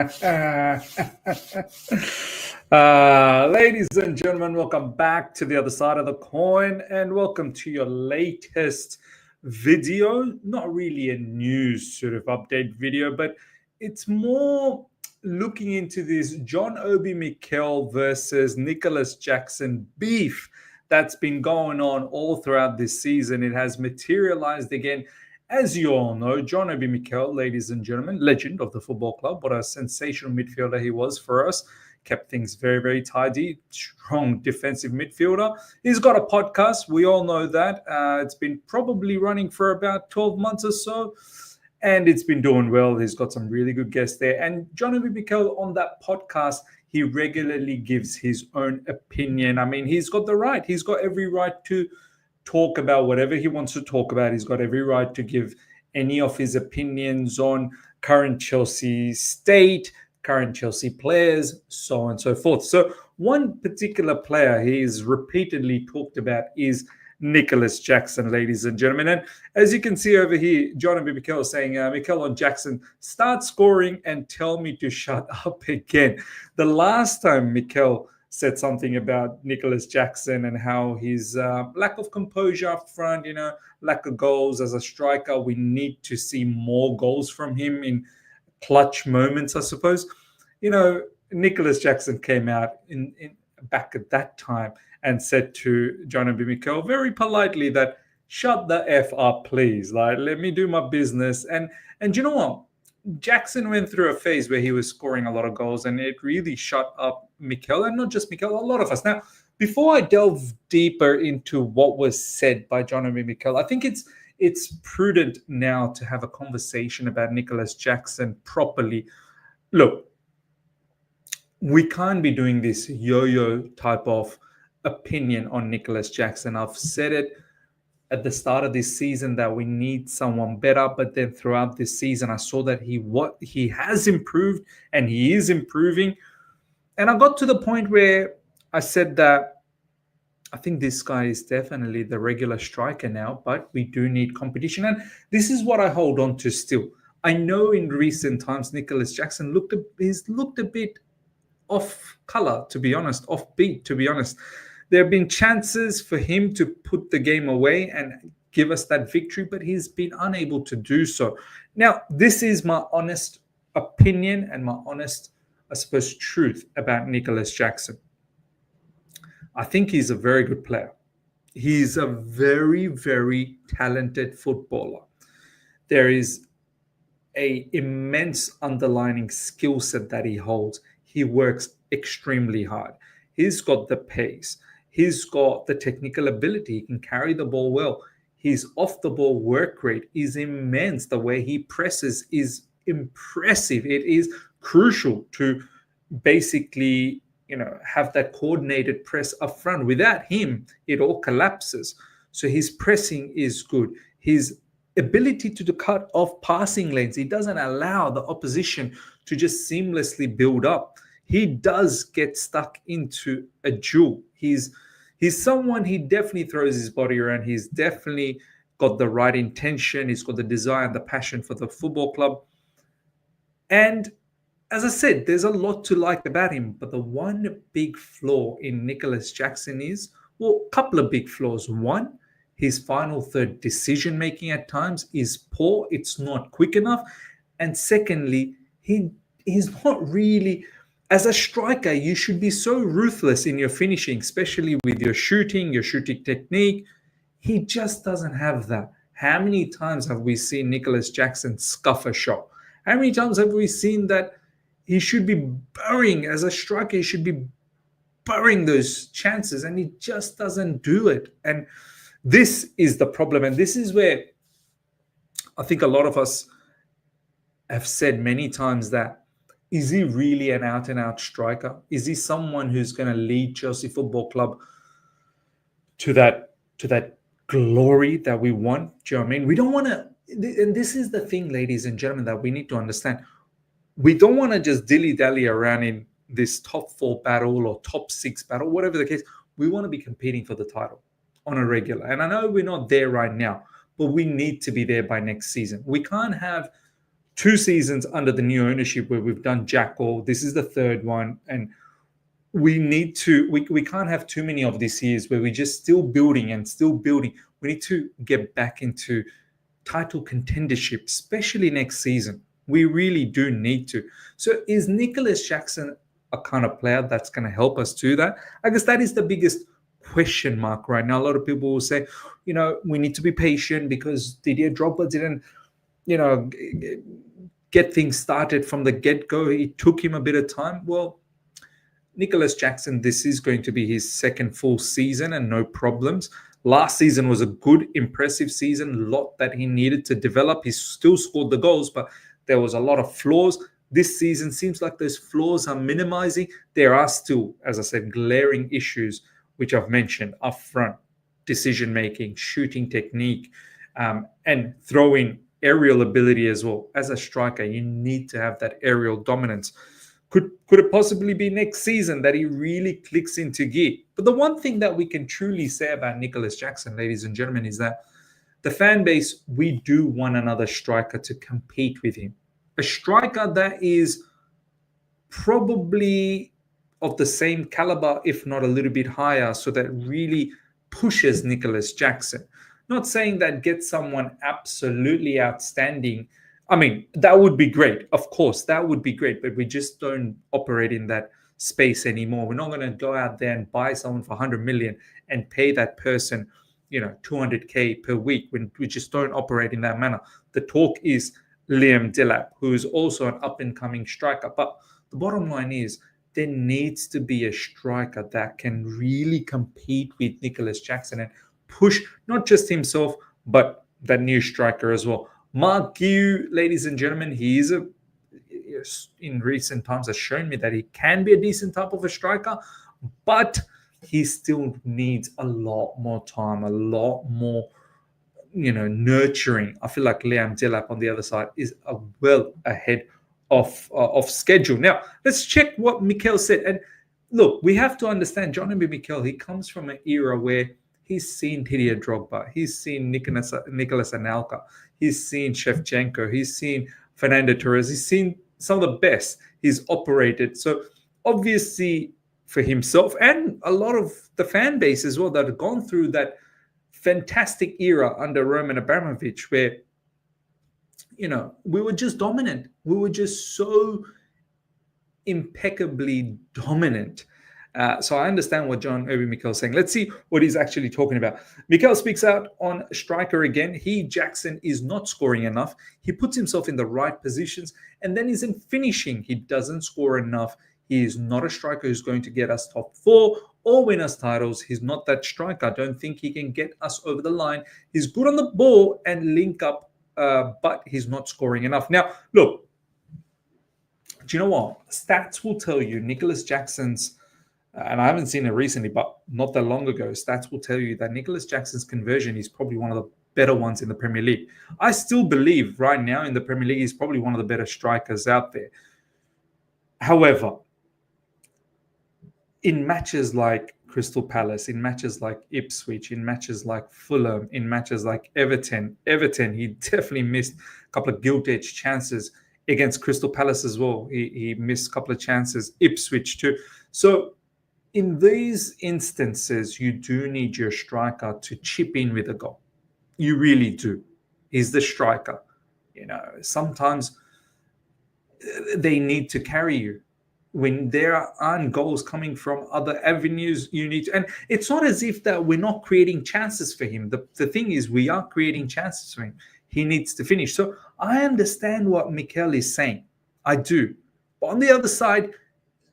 Ladies and gentlemen, welcome back to the other side of the coin and welcome to your latest video. Not really a news sort of update video, but it's more looking into this Obi Mikel versus Nicolas Jackson beef that's been going on all throughout this season. It has materialized again. As you all know, Obi Mikel, ladies and gentlemen, legend of the football club, what a sensational midfielder he was for us. Kept things very, very tidy. Strong defensive midfielder. He's got a podcast. We all know that. It's been probably running for about 12 months or so. And it's been doing well. He's got some really good guests there. And Obi Mikel on that podcast, he regularly gives his own opinion. I mean, he's got the right. He's got every right to talk about whatever he wants to talk about. He's got every right to give any of his opinions on current Chelsea state, current Chelsea players, so on and so forth. So one particular player he's repeatedly talked about is Nicolas Jackson, ladies and gentlemen. And as you can see over here, Obi Mikel is saying, Mikel on Jackson, start scoring and tell me to shut up again. The last time Mikel said something about Nicolas Jackson and how his lack of composure up front, lack of goals as a striker. We need to see more goals from him in clutch moments, I suppose. Nicolas Jackson came out in back at that time and said to Obi Mikel very politely that, shut the F up, please. Like, let me do my business. And you know what? Jackson went through a phase where he was scoring a lot of goals and it really shut up Mikel, and not just Mikel, a lot of us. Now, before I delve deeper into what was said by Obi Mikel, I think it's prudent now to have a conversation about Nicolas Jackson properly. Look, we can't be doing this yo-yo type of opinion on Nicolas Jackson. I've said it at the start of this season that we need someone better, but then throughout this season, I saw that he has improved and he is improving. And I got to the point where I said that I think this guy is definitely the regular striker now, but we do need competition. And this is what I hold on to still. I know in recent times, Nicolas Jackson looked a bit off color, to be honest, off beat, to be honest. There have been chances for him to put the game away and give us that victory, but he's been unable to do so. Now, this is my honest opinion and my honest, I suppose, truth about Nicolas Jackson. I think he's a very good player. He's a very, very talented footballer. There is an immense underlying skill set that he holds. He works extremely hard. He's got the pace. He's got the technical ability. He can carry the ball well. His off-the-ball work rate is immense. The way he presses is impressive. It is crucial to basically, have that coordinated press up front. Without him, it all collapses. So his pressing is good. His ability to cut off passing lanes, he doesn't allow the opposition to just seamlessly build up. He does get stuck into a duel. He's someone, he definitely throws his body around. He's definitely got the right intention. He's got the desire and the passion for the football club. And as I said, there's a lot to like about him. But the one big flaw in Nicolas Jackson is, well, a couple of big flaws. One, his final third decision-making at times is poor. It's not quick enough. And secondly, he's not really... As a striker, you should be so ruthless in your finishing, especially with your shooting technique. He just doesn't have that. How many times have we seen Nicolas Jackson scuff a shot? How many times have we seen that he should be burying, as a striker, he should be burying those chances, and he just doesn't do it. And this is the problem. And this is where I think a lot of us have said many times that, is he really an out-and-out striker? Is he someone who's going to lead Chelsea Football Club to that glory that we want? Do you know what I mean? We don't want to, and this is the thing, ladies and gentlemen, that we need to understand. We don't want to just dilly-dally around in this top 4 battle or top 6 battle, whatever the case. We want to be competing for the title on a regular. And I know we're not there right now, but we need to be there by next season. We can't have 2 seasons under the new ownership where we've done Jackal. This is the third one, and we can't have too many of these years where we're just still building and still building. We need to get back into title contendership, especially next season. We really do need to. So is Nicolas Jackson a kind of player that's going to help us do that? I guess that is the biggest question mark right now. A lot of people will say, we need to be patient because Didier Drogba didn't, get things started from the get-go. It took him a bit of time. Well, Nicolas Jackson, this is going to be his second full season and no problems. Last season was a good, impressive season, a lot that he needed to develop. He still scored the goals, but there was a lot of flaws. This season seems like those flaws are minimizing. There are still, as I said, glaring issues, which I've mentioned up front. Decision-making, shooting technique, and throwing aerial ability as well. As a striker, you need to have that aerial dominance. Could it possibly be next season that he really clicks into gear? But the one thing that we can truly say about Nicolas Jackson, ladies and gentlemen, is that the fan base, we do want another striker to compete with him. A striker that is probably of the same caliber, if not a little bit higher, so that really pushes Nicolas Jackson. Not saying that get someone absolutely outstanding. I mean, that would be great. Of course, that would be great, but we just don't operate in that space anymore. We're not going to go out there and buy someone for 100 million and pay that person, 200K per week when we just don't operate in that manner. The talk is Liam Delap, who is also an up-and-coming striker. But the bottom line is there needs to be a striker that can really compete with Nicolas Jackson and push not just himself, but that new striker as well. Mark Guiu, ladies and gentlemen, he is in recent times has shown me that he can be a decent type of a striker, but he still needs a lot more time, a lot more, nurturing. I feel like Liam Delap on the other side is well ahead of schedule. Now, let's check what Mikel said. And look, we have to understand John Obi Mikel, he comes from an era where he's seen Didier Drogba, he's seen Nicolas Anelka, he's seen Shevchenko, he's seen Fernando Torres, he's seen some of the best he's operated. So obviously for himself and a lot of the fan base as well that have gone through that fantastic era under Roman Abramovich where, we were just dominant. We were just so impeccably dominant. So I understand what John Obi Mikel is saying. Let's see what he's actually talking about. Mikel speaks out on striker again. Jackson, is not scoring enough. He puts himself in the right positions and then isn't finishing. He doesn't score enough. He is not a striker who's going to get us top 4 or win us titles. He's not that striker. I don't think he can get us over the line. He's good on the ball and link up, but he's not scoring enough. Now, look, do you know what? Stats will tell you Nicolas Jackson's, and I haven't seen it recently, but not that long ago, stats will tell you that Nicolas Jackson's conversion is probably one of the better ones in the Premier League. I still believe right now in the Premier League, he's probably one of the better strikers out there. However, in matches like Crystal Palace, in matches like Ipswich, in matches like Fulham, in matches like Everton, he definitely missed a couple of gilt-edged chances against Crystal Palace as well. He missed a couple of chances, Ipswich too. So in these instances, you do need your striker to chip in with a goal. You really do. He's the striker. Sometimes they need to carry you. When there aren't goals coming from other avenues, you need to. And it's not as if that we're not creating chances for him. The thing is, we are creating chances for him. He needs to finish. So I understand what Mikel is saying. I do. But on the other side,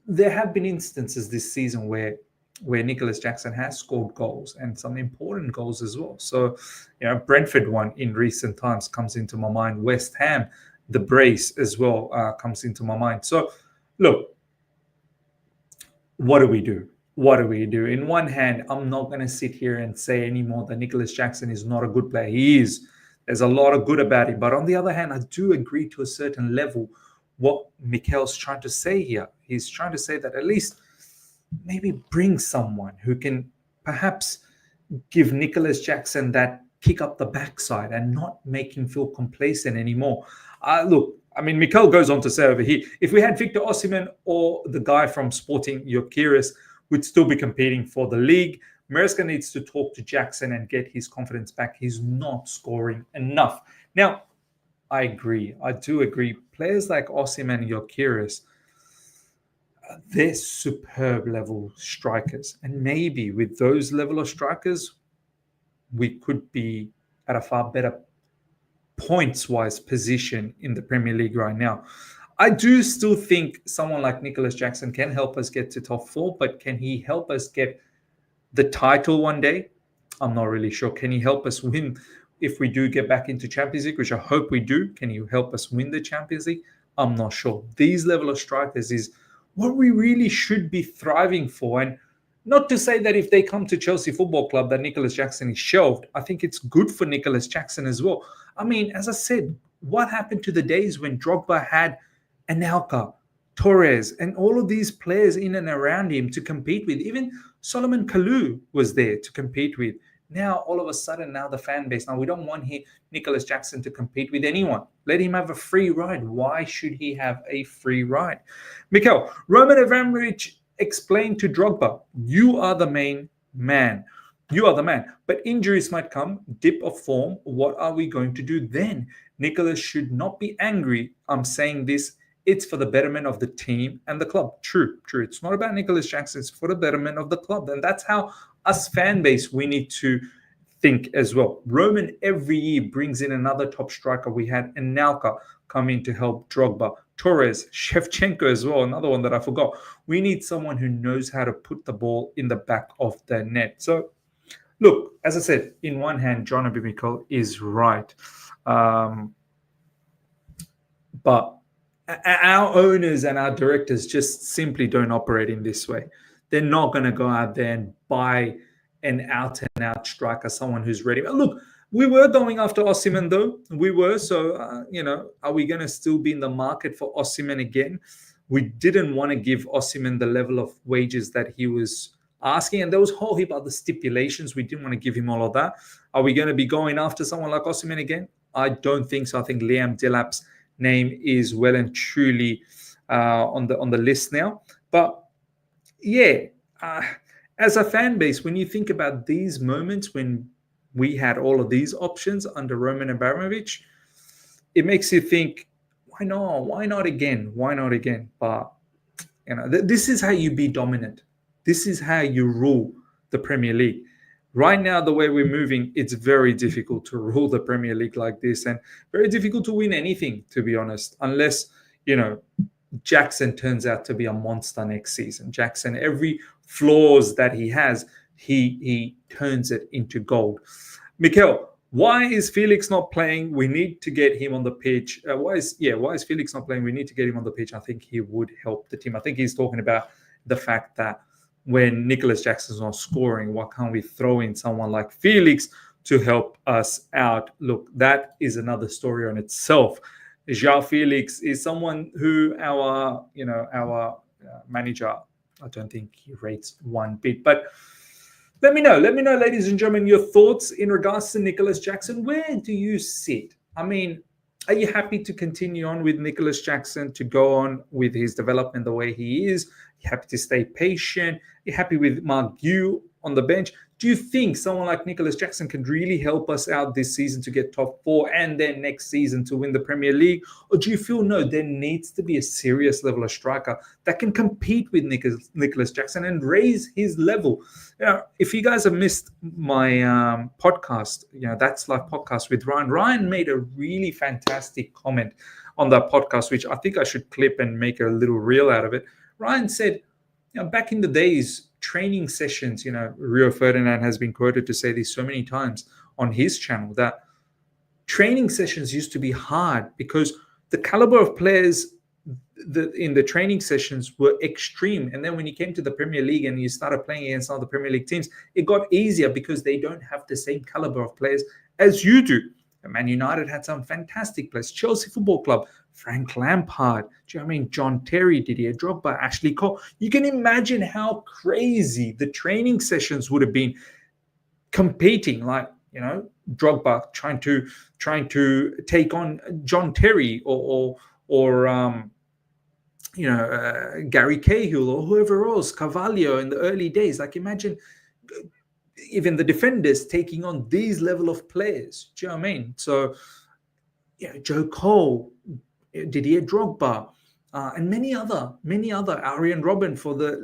there have been instances this season where Nicolas Jackson has scored goals and some important goals as well. So, Brentford one in recent times comes into my mind. West Ham, the brace as well comes into my mind. So, look, what do we do? What do we do? In one hand, I'm not going to sit here and say anymore that Nicolas Jackson is not a good player. He is. There's a lot of good about him. But on the other hand, I do agree to a certain level what Mikel's trying to say here. He's trying to say that at least maybe bring someone who can perhaps give Nicolas Jackson that kick up the backside and not make him feel complacent anymore. Look, I mean, Mikel goes on to say over here, if we had Victor Osimhen or the guy from Sporting Gyökeres, we'd still be competing for the league. Maresca needs to talk to Jackson and get his confidence back. He's not scoring enough. Now, I agree. I do agree. Players like Osimhen and Gyökeres, they're superb level strikers. And maybe with those level of strikers, we could be at a far better points-wise position in the Premier League right now. I do still think someone like Nicolas Jackson can help us get to top 4, but can he help us get the title one day? I'm not really sure. Can he help us win if we do get back into Champions League, which I hope we do? Can you help us win the Champions League? I'm not sure. These level of strikers is what we really should be thriving for. And not to say that if they come to Chelsea Football Club that Nicolas Jackson is shelved. I think it's good for Nicolas Jackson as well. I mean, as I said, what happened to the days when Drogba had Anelka, Torres, and all of these players in and around him to compete with? Even Solomon Kalou was there to compete with. Now, all of a sudden, now the fan base, now we don't want Nicolas Jackson to compete with anyone. Let him have a free ride. Why should he have a free ride? Mikel, Roman Abramovich explained to Drogba, you are the main man. You are the man. But injuries might come, dip of form. What are we going to do then? Nicolas should not be angry. I'm saying this. It's for the betterment of the team and the club. True. It's not about Nicolas Jackson. It's for the betterment of the club. And that's how us fan base, we need to think as well. Roman every year brings in another top striker. We had Anelka come in to help Drogba. Torres, Shevchenko as well, another one that I forgot. We need someone who knows how to put the ball in the back of the net. So, look, as I said, in one hand, John Obi Mikel is right. But our owners and our directors just simply don't operate in this way. They're not going to go out there and buy an out-and-out striker, someone who's ready. Look, we were going after Osimhen, though. We were. So, are we going to still be in the market for Osimhen again? We didn't want to give Osimhen the level of wages that he was asking. And there was a whole heap of other stipulations. We didn't want to give him all of that. Are we going to be going after someone like Osimhen again? I don't think so. I think Liam Delap's name is well and truly on the list now. But yeah, as a fan base, when you think about these moments when we had all of these options under Roman Abramovich, it makes you think, why not? Why not again? Why not again? But this is how you be dominant. This is how you rule the Premier League. Right now, the way we're moving, it's very difficult to rule the Premier League like this, and very difficult to win anything, to be honest, unless, Jackson turns out to be a monster next season. Jackson, every flaws that he has, he turns it into gold. Mikel, why is Felix not playing? We need to get him on the pitch. Why is Felix not playing? We need to get him on the pitch. I think he would help the team. I think he's talking about the fact that when Nicolas Jackson's not scoring, why can't we throw in someone like Felix to help us out? Look, that is another story on itself. João Felix is someone who our manager, I don't think he rates one bit. But let me know, ladies and gentlemen, your thoughts in regards to Nicolas Jackson. Where do you sit? I mean, are you happy to continue on with Nicolas Jackson, to go on with his development the way he is? You happy to stay patient? You happy with Mark Gu on the bench? Do you think someone like Nicolas Jackson can really help us out this season to get top 4 and then next season to win the Premier League? Or do you feel, no, there needs to be a serious level of striker that can compete with Nicolas Jackson and raise his level? If you guys have missed my podcast, That's Life podcast with Ryan. Ryan made a really fantastic comment on that podcast, which I think I should clip and make a little reel out of it. Ryan said, back in the days, training sessions, Rio Ferdinand has been quoted to say this so many times on his channel, that training sessions used to be hard because the caliber of players in the training sessions were extreme. And then when you came to the Premier League and you started playing against all the Premier League teams, it got easier because they don't have the same caliber of players as you do. Man United had some fantastic players. Chelsea Football Club, Frank Lampard, do you know what I mean? John Terry, Didier Drogba, Ashley Cole. You can imagine how crazy the training sessions would have been, competing, like, Drogba trying to take on John Terry or or Gary Cahill or whoever else, Carvalho in the early days. Like imagine even the defenders taking on these level of players. Do you know what I mean? So, Joe Cole, Didier Drogba, and many other, Arjen Robben for the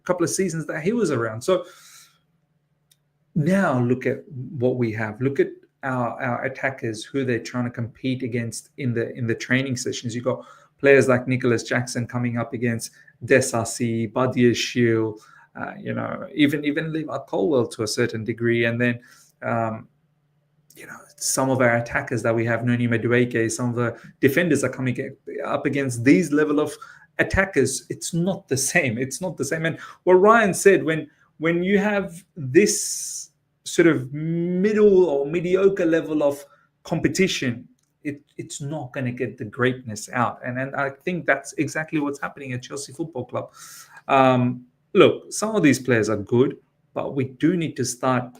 couple of seasons that he was around. So now look at what we have. Look at our attackers, who they're trying to compete against in the training sessions. You've got players like Nicolas Jackson coming up against Desassi, Badiashile, even Levi Colwell to a certain degree, and then some of our attackers that we have, Noni Madueke, some of the defenders are coming up against these level of attackers. It's not the same. And what Ryan said, when you have this sort of middle or mediocre level of competition, it's not going to get the greatness out. And I think that's exactly what's happening at Chelsea Football Club. Look, some of these players are good, but we do need to start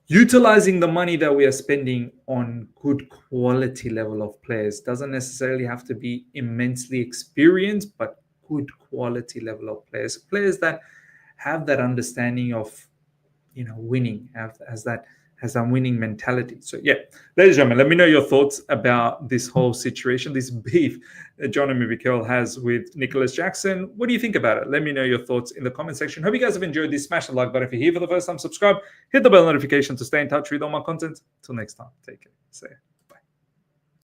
utilizing the money that we are spending on good quality level of players. Doesn't necessarily have to be immensely experienced, but good quality level of players that have that understanding of winning, has that winning mentality. So yeah, ladies and gentlemen, let me know your thoughts about this whole situation, this beef that Obi Mikel has with Nicolas Jackson. What do you think about it? Let me know your thoughts in the comment section. Hope you guys have enjoyed this. Smash the like button if you're here for the first time. Subscribe, hit the bell notification to stay in touch with all my content. Till next time, take care. See ya.